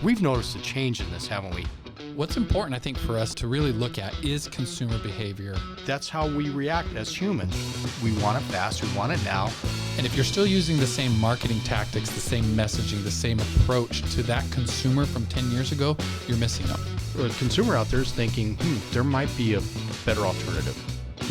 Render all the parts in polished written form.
We've noticed a change in this, haven't we? What's important, I think, for us to really look at is consumer behavior. That's how we react as humans. We want it fast, we want it now. And if you're still using the same marketing tactics, the same messaging, the same approach to that consumer from 10 years ago, you're missing out. The consumer out there is thinking, there might be a better alternative.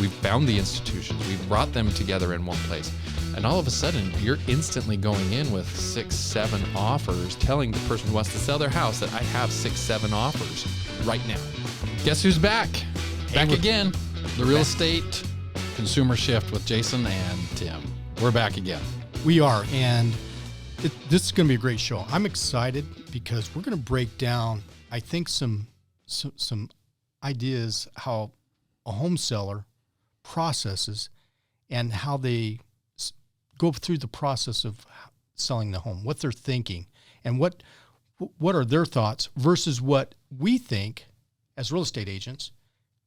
We've found the institutions, we've brought them together in one place. And all of a sudden, you're instantly going in with 6, 7 offers, telling the person who wants to sell their house that I have 6, 7 offers right now. Guess who's back? Back again. The Real Estate Consumer Shift with Jason and Tim. We're back again. We are, and this is going to be a great show. I'm excited because we're going to break down, I think, some ideas how a home seller processes and how they go through the process of selling the home, what they're thinking, and what are their thoughts versus what we think as real estate agents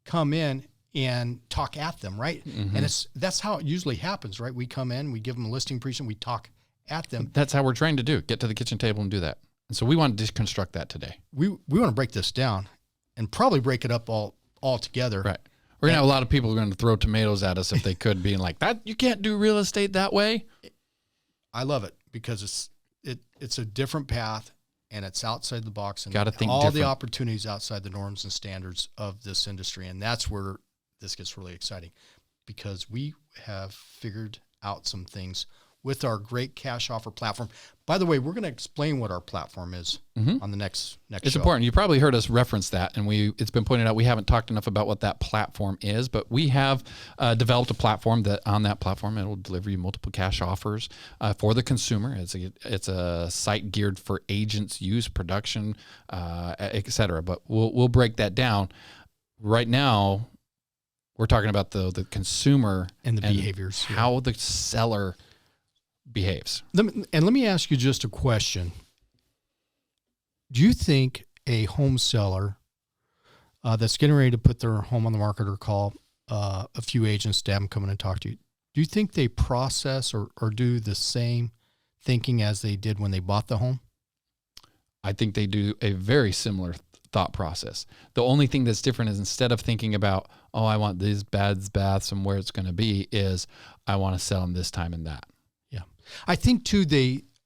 come in and talk at them, right? Mm-hmm. And that's how it usually happens, right? We come in, we give them a listing presentation, we talk at them. That's how we're trying to do. Get to the kitchen table and do that. And so we want to deconstruct that today. We want to break this down and probably break it up all together. Right. We're going to have a lot of people going to throw tomatoes at us if they could, being like, "That you can't do real estate that way." I love it because it's a different path and it's outside the box and gotta think all different. The opportunities outside the norms and standards of this industry. And that's where this gets really exciting because we have figured out some things with our great cash offer platform. By the way, we're going to explain what our platform is on the next It's show. important. You probably heard us reference that, and it's been pointed out we haven't talked enough about what that platform is, but we have developed a platform that on that platform it will deliver you multiple cash offers for the consumer. It's a site geared for agents' use, production, et cetera. But we'll break that down. Right now, we're talking about the consumer and the behaviors, how the seller behaves. Let me ask you just a question. Do you think a home seller that's getting ready to put their home on the market or call a few agents to have them come in and talk to you, do you think they process or do the same thinking as they did when they bought the home? I think they do a very similar thought process. The only thing that's different is instead of thinking about, oh, I want these beds, baths, and where it's going to be, is I want to sell them this time and that. I think too,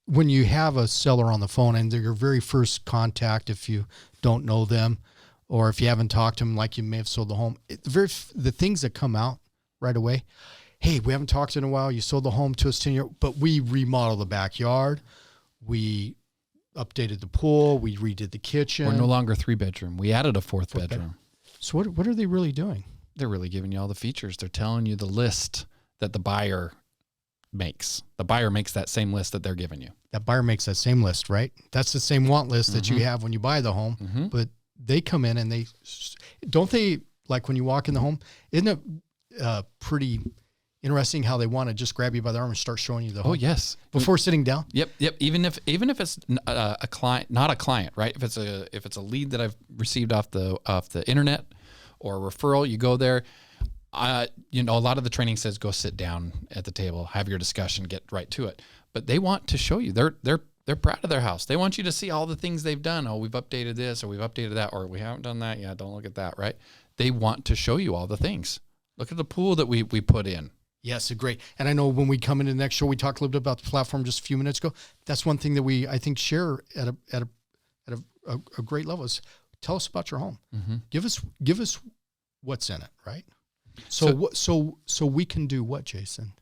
when you have a seller on the phone and they're your very first contact, if you don't know them or if you haven't talked to them like you may have sold the home, the things that come out right away, hey, we haven't talked in a while, you sold the home to us 10 years, but we remodeled the backyard, we updated the pool, we redid the kitchen. We're no longer 3-bedroom. We added a 4th bedroom. So what are they really doing? They're really giving you all the features. They're telling you the list that the buyer makes. The buyer makes that same list that they're giving you. That buyer makes that same list, right? That's the same want list that you have when you buy the home, but they come in and don't they, like when you walk in the home, isn't it pretty interesting how they want to just grab you by the arm and start showing you the home? Oh, yes. Before sitting down? Yep. Even if it's a client, not a client, right? If it's a lead that I've received off the internet or a referral, you go there. A lot of the training says go sit down at the table, have your discussion, get right to it. But they want to show you. They're proud of their house. They want you to see all the things they've done. Oh, we've updated this, or we've updated that, or we haven't done that. Yeah, don't look at that, right? They want to show you all the things. Look at the pool that we put in. Yes, great. And I know when we come into the next show, we talked a little bit about the platform just a few minutes ago. That's one thing that we, I think, share at a great level is tell us about your home. Mm-hmm. Give us what's in it, right? So we can do what, Jason?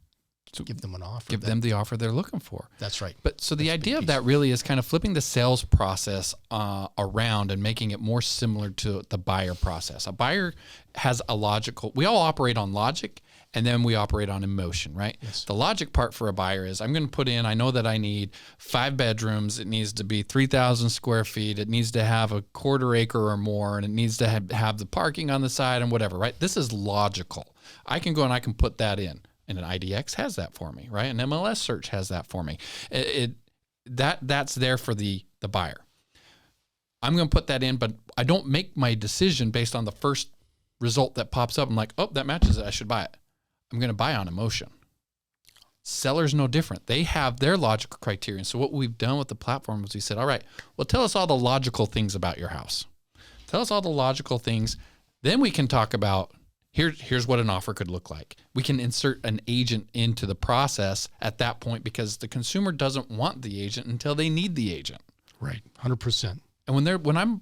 Give them an offer. Give them the offer they're looking for. That's right. But so the idea of that really is kind of flipping the sales process around and making it more similar to the buyer process. A buyer has we all operate on logic and then we operate on emotion, right? Yes. The logic part for a buyer is I'm going to put in, I know that I need 5 bedrooms. It needs to be 3,000 square feet. It needs to have a 1/4 acre or more, and it needs to have the parking on the side and whatever, right? This is logical. I can go and I can put that in. And an IDX has that for me, right? An MLS search has that for me. That's there for the buyer. I'm going to put that in, but I don't make my decision based on the first result that pops up. I'm like, oh, that matches it. I should buy it. I'm going to buy on emotion. Sellers no different. They have their logical criteria. So what we've done with the platform is we said, all right, well, tell us all the logical things about your house. Tell us all the logical things. Then we can talk about here's what an offer could look like. We can insert an agent into the process at that point because the consumer doesn't want the agent until they need the agent. Right. 100%. And when I'm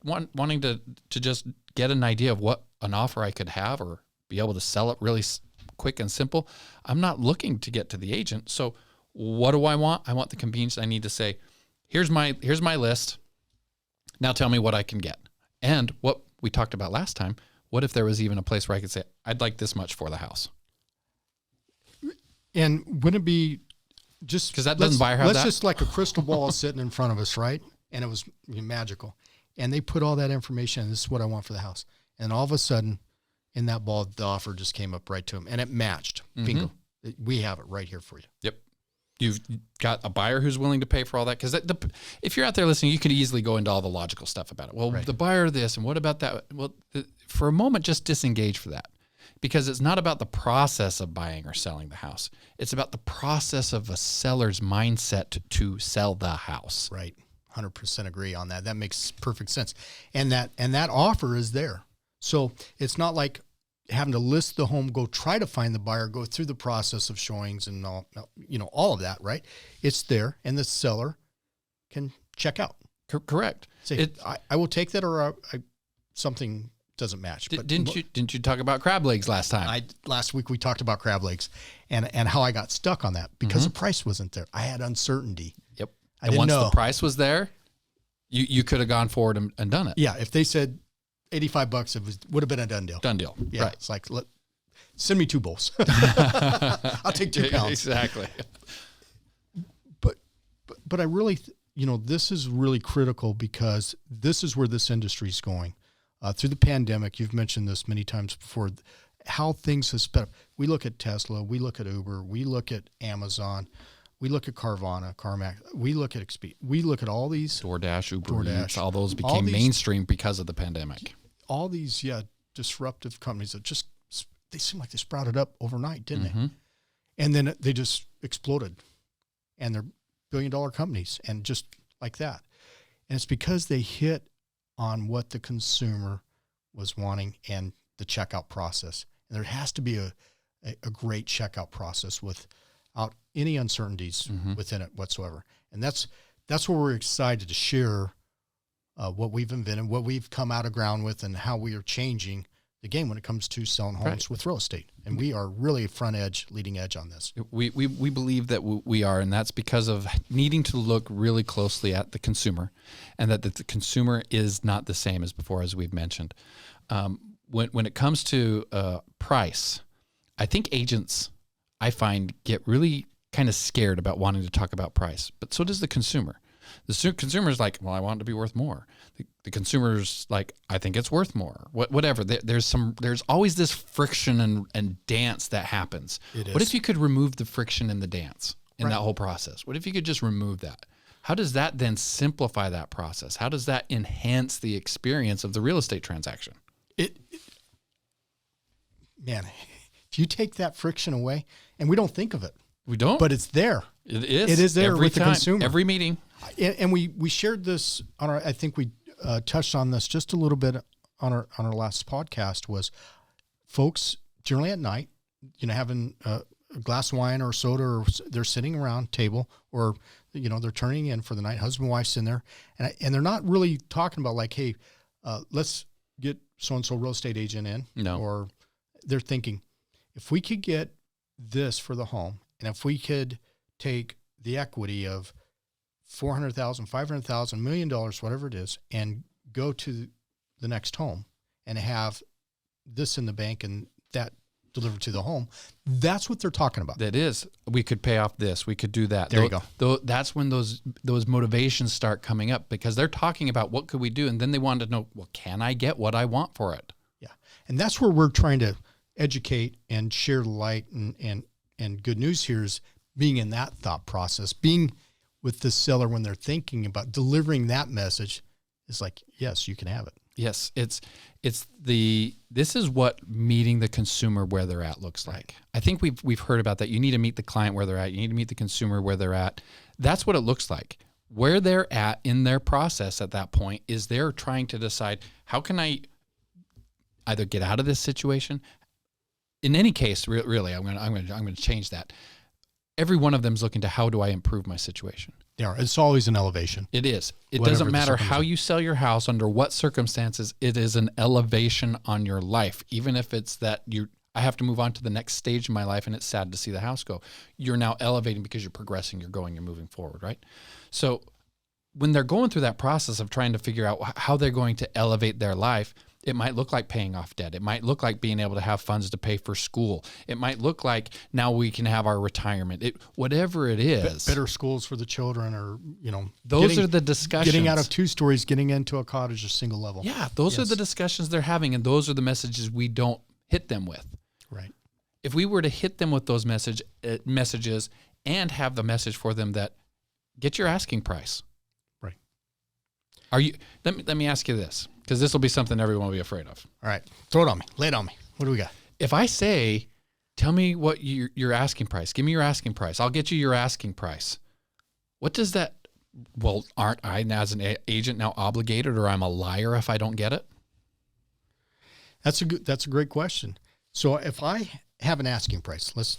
wanting to just get an idea of what an offer I could have or be able to sell it really quick and simple, I'm not looking to get to the agent. So what do I want? I want the convenience. I need to say, here's my list. Now tell me what I can get. And what we talked about last time, what if there was even a place where I could say, I'd like this much for the house? And wouldn't it be just because that doesn't buyer have let's that? just like a crystal ball sitting in front of us, right? And it was magical. And they put all that information in, this is what I want for the house. And all of a sudden, in that ball, the offer just came up right to him. And it matched. Bingo. We have it right here for you. Yep. You've got a buyer who's willing to pay for all that. Because if you're out there listening, you could easily go into all the logical stuff about it. Well, Right. the buyer this, and what about that? Well, for a moment, just disengage for that. Because it's not about the process of buying or selling the house. It's about the process of a seller's mindset to sell the house. Right. 100% agree on that. That makes perfect sense. And that offer is there. So it's not like having to list the home, go try to find the buyer, go through the process of showings and all of that, right? It's there, and the seller can check out. Correct. Say, I will take that, or something doesn't match. But Didn't you talk about crab legs last time? Last week we talked about crab legs and how I got stuck on that because the price wasn't there. I had uncertainty. Yep. And once the price was there, you could have gone forward and done it. Yeah, if they said $85, would have been a done deal. Done deal. Yeah, right. It's like, send me 2 bowls. I'll take 2 pounds. Exactly. But I really, this is really critical because this is where this industry is going. Through the pandemic, you've mentioned this many times before, how things have sped up. We look at Tesla, we look at Uber, we look at Amazon, we look at Carvana, CarMax, we look at Expedia, we look at all these DoorDash, Uber Eats, all those became mainstream because of the pandemic. All these, disruptive companies that they seem like they sprouted up overnight, didn't they? And then they just exploded, and they're billion-dollar companies, and just like that. And it's because they hit on what the consumer was wanting and the checkout process. And there has to be a great checkout process without any uncertainties within it whatsoever. And that's where we're excited to share what we've invented, what we've come out of ground with, and how we are changing the game when it comes to selling homes with real estate. And we are really leading edge on this. We believe that we are, and that's because of needing to look really closely at the consumer, and that the consumer is not the same as before, as we've mentioned. When it comes to price, I think agents, I find, get really kind of scared about wanting to talk about price, but so does the consumer. The consumer's like, well, I want it to be worth more. The consumer's like, I think it's worth more. Whatever. There's always this friction and dance that happens. It is. What if you could remove the friction in the dance in that whole process? What if you could just remove that? How does that then simplify that process? How does that enhance the experience of the real estate transaction? Man, if you take that friction away, and we don't think of it. We don't. But it's there. It is. It is there every with time, the consumer. every meeting. And we shared this on I think we touched on this just a little bit on our last podcast, was folks generally at night, having a glass of wine or soda, or they're sitting around table, or, they're turning in for the night, husband and wife's in there, and they're not really talking about like, hey, let's get so-and-so real estate agent in. No. Or they're thinking, if we could get this for the home, and if we could take the equity of $400,000, $500,000, $1 million, whatever it is, and go to the next home and have this in the bank and that delivered to the home, that's what they're talking about. That is, we could pay off this, we could do that. There you go. That's when those motivations start coming up, because they're talking about what could we do, and then they want to know, well, can I get what I want for it? Yeah, and that's where we're trying to educate and share light and good news here is being in that thought process, being with the seller when they're thinking about delivering that message is like, yes, you can have it. Yes, this is what meeting the consumer where they're at looks like. I think we've heard about that. You need to meet the client where they're at. You need to meet the consumer where they're at. That's what it looks like. Where they're at in their process at that point is they're trying to decide, how can I either get out of this situation? In any case, really, I'm going to change that. Every one of them is looking to, how do I improve my situation? Yeah, it's always an elevation. It is. It Whatever doesn't the matter how circumstance. you sell your house, under what circumstances, it is an elevation on your life. Even if it's that I have to move on to the next stage in my life and it's sad to see the house go. You're now elevating because you're progressing, you're going, you're moving forward, right? So when they're going through that process of trying to figure out how they're going to elevate their life, it might look like paying off debt. It might look like being able to have funds to pay for school. It might look like now we can have our retirement. Whatever it is. Better schools for the children, or, Those are the discussions. Getting out of 2 stories, getting into a cottage or single level. Yeah, those are the discussions they're having, and those are the messages we don't hit them with. Right. If we were to hit them with those messages and have the message for them that get your asking price. Right. Are you? Let me ask you this, because this will be something everyone will be afraid of. All right. Throw it on me. Lay it on me. What do we got? If I say, tell me what your asking price, give me your asking price, I'll get you your asking price. What does that? Well, aren't I as an agent now obligated, or I'm a liar if I don't get it? That's a great question. So if I have an asking price, let's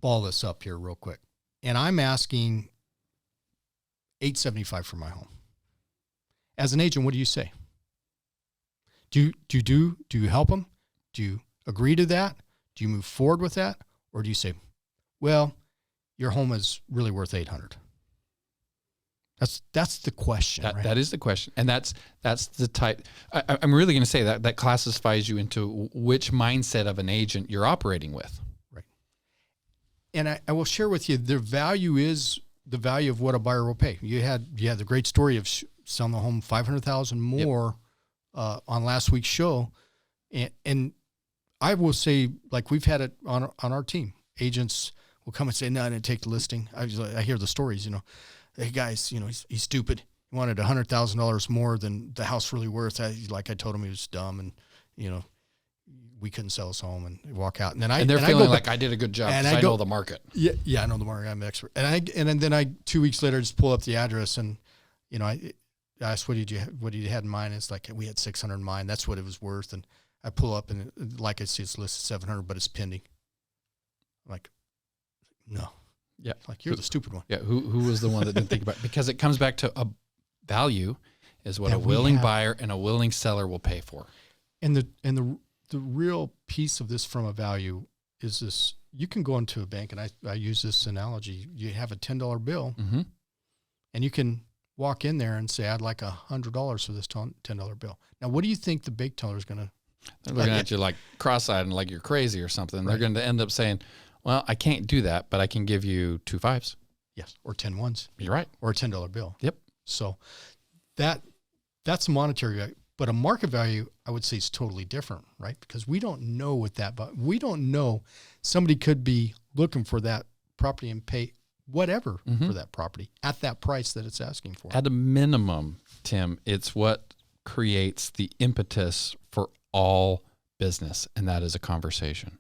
ball this up here real quick, and I'm asking $875 for my home. As an agent, what do you say? Do you help them? Do you agree to that? Do you move forward with that, or do you say, well, your home is really worth $800? That's the question. Right? That is the question, and that's the type. I'm really going to say that classifies you into which mindset of an agent you're operating with. Right. And I will share with you, the value is the value of what a buyer will pay. You had the great story of selling the home $500,000 more on last week's show, and I will say, like, we've had it on our team. Agents will come and say, "No, I didn't take the listing." I hear the stories, Hey guys, he's stupid. He wanted $100,000 more than the house really worth. I told him he was dumb, and we couldn't sell his home, and walk out. And then they're feeling like I did a good job because I know the market. Yeah, I know the market. I'm an expert. And then I 2 weeks later just pull up the address, and I asked, what did you had in mind? It's like, we had 600 in mind. That's what it was worth. And I pull up, and like I see, it's listed 700, but it's pending. I'm like, no. Yeah. Like, you're the stupid one. Yeah. Who was the one that didn't think about it? Because it comes back to a value is what that a willing buyer and a willing seller will pay for. And the real piece of this from a value is this: you can go into a bank, and I use this analogy. You have a $10 bill, mm-hmm. and you can walk in there and say, I'd like $100 for this $10 bill. Now, what do you think the bank teller is going to? They're looking at you like cross-eyed and like you're crazy or something. Right. They're going to end up saying, well, I can't do that, but I can give you 2 5s. Yes, or 10 ones. You're right. Or a $10 bill. Yep. So that's monetary value. But a market value, I would say, is totally different, right? Because we don't know what we don't know. Somebody could be looking for that property and pay whatever for that property at that price that it's asking for. At a minimum, Tim, it's what creates the impetus for all business, and that is a conversation.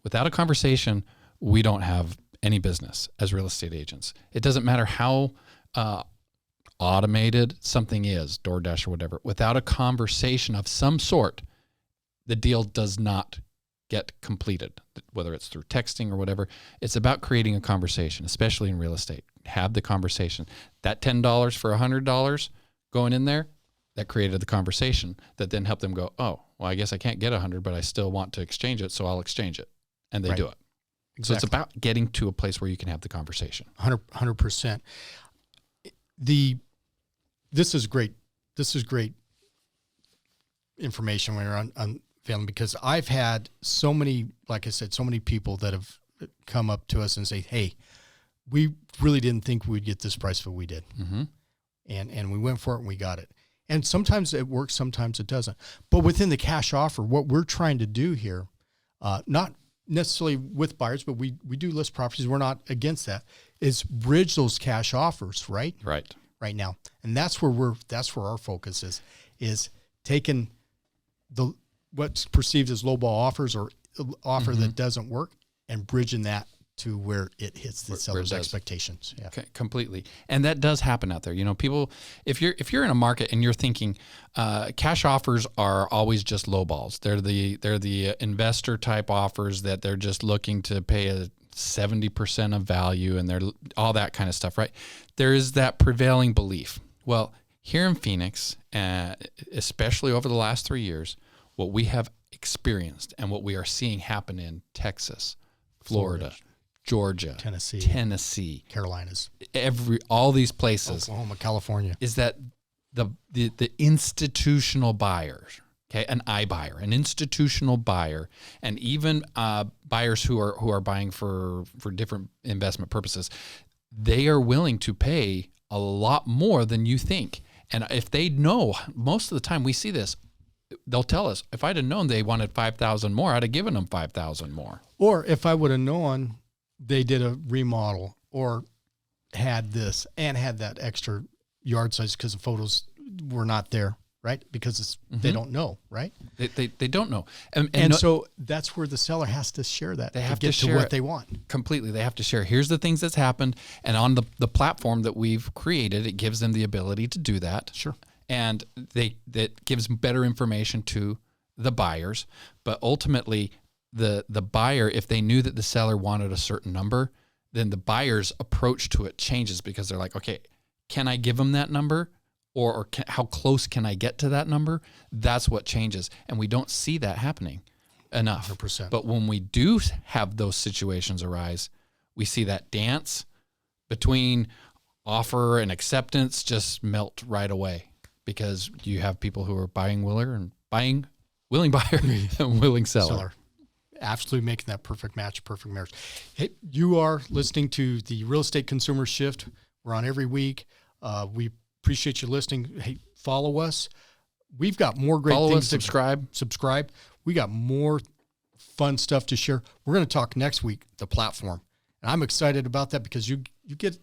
Without a conversation, we don't have any business as real estate agents. It doesn't matter how automated something is, DoorDash or whatever. Without a conversation of some sort, the deal does not get completed, whether it's through texting or whatever. It's about creating a conversation, especially in real estate. Have the conversation. That $10 for $100 going in there, that created the conversation that then helped them go, oh, well, I guess I can't get 100, but I still want to exchange it, so I'll exchange it. And they do it. Exactly. So it's about getting to a place where you can have the conversation. 100%. This is great. This is great information when you're on family, because I've had so many, like I said, so many people that have come up to us and say, hey, we really didn't think we'd get this price, but we did. Mm-hmm. And we went for it and we got it. And sometimes it works, sometimes it doesn't. But within the cash offer, what we're trying to do here, not necessarily with buyers, but we do list properties. We're not against that, is bridge those cash offers, right? Right now. And that's where our focus is taking what's perceived as lowball offers or offer that doesn't work and bridging that to where it hits the seller's expectations. Yeah. Completely. And that does happen out there. You know, people, if you're in a market and you're thinking, cash offers are always just lowballs. They're the investor type offers that they're just looking to pay a 70% of value and they're all that kind of stuff, right? There is that prevailing belief. Well, here in Phoenix, especially over the last 3 years, what we have experienced and what we are seeing happen in Texas, Florida, Georgia, Tennessee, Carolinas, all these places, Oklahoma, California, is that the institutional buyers, okay, an iBuyer, an institutional buyer, and even buyers who are buying for different investment purposes, they are willing to pay a lot more than you think. And if they know, most of the time we see this, they'll tell us, if I'd have known they wanted $5,000 more, I'd have given them $5,000 more. Or if I would have known they did a remodel or had this and had that extra yard size because the photos were not there, right? Because they don't know, right? They don't know. So that's where the seller has to share that. They have to get to share what they want. Completely. They have to share, here's the things that's happened. And on the platform that we've created, it gives them the ability to do that. Sure. And that gives better information to the buyers. But ultimately, the buyer, if they knew that the seller wanted a certain number, then the buyer's approach to it changes because they're like, okay, can I give them that number? Or how close can I get to that number? That's what changes. And we don't see that happening enough. 100%. But when we do have those situations arise, we see that dance between offer and acceptance just melt right away. Because you have people who are buying willing buyer and willing seller. Absolutely making that perfect match, perfect marriage. Hey, you are listening to the Real Estate Consumer Shift. We're on every week. We appreciate you listening. Hey, follow us. We've got more great things. Subscribe. We got more fun stuff to share. We're going to talk next week, the platform. And I'm excited about that because you get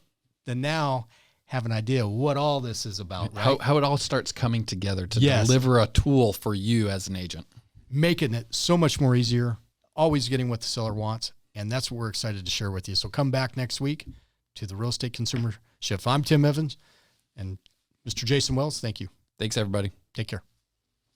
the now have an idea of what all this is about, right? How it all starts coming together to deliver a tool for you as an agent. Making it so much more easier, always getting what the seller wants. And that's what we're excited to share with you. So come back next week to the Real Estate Consumer Shift. I'm Tim Evans and Mr. Jason Wells. Thank you. Thanks, everybody. Take care.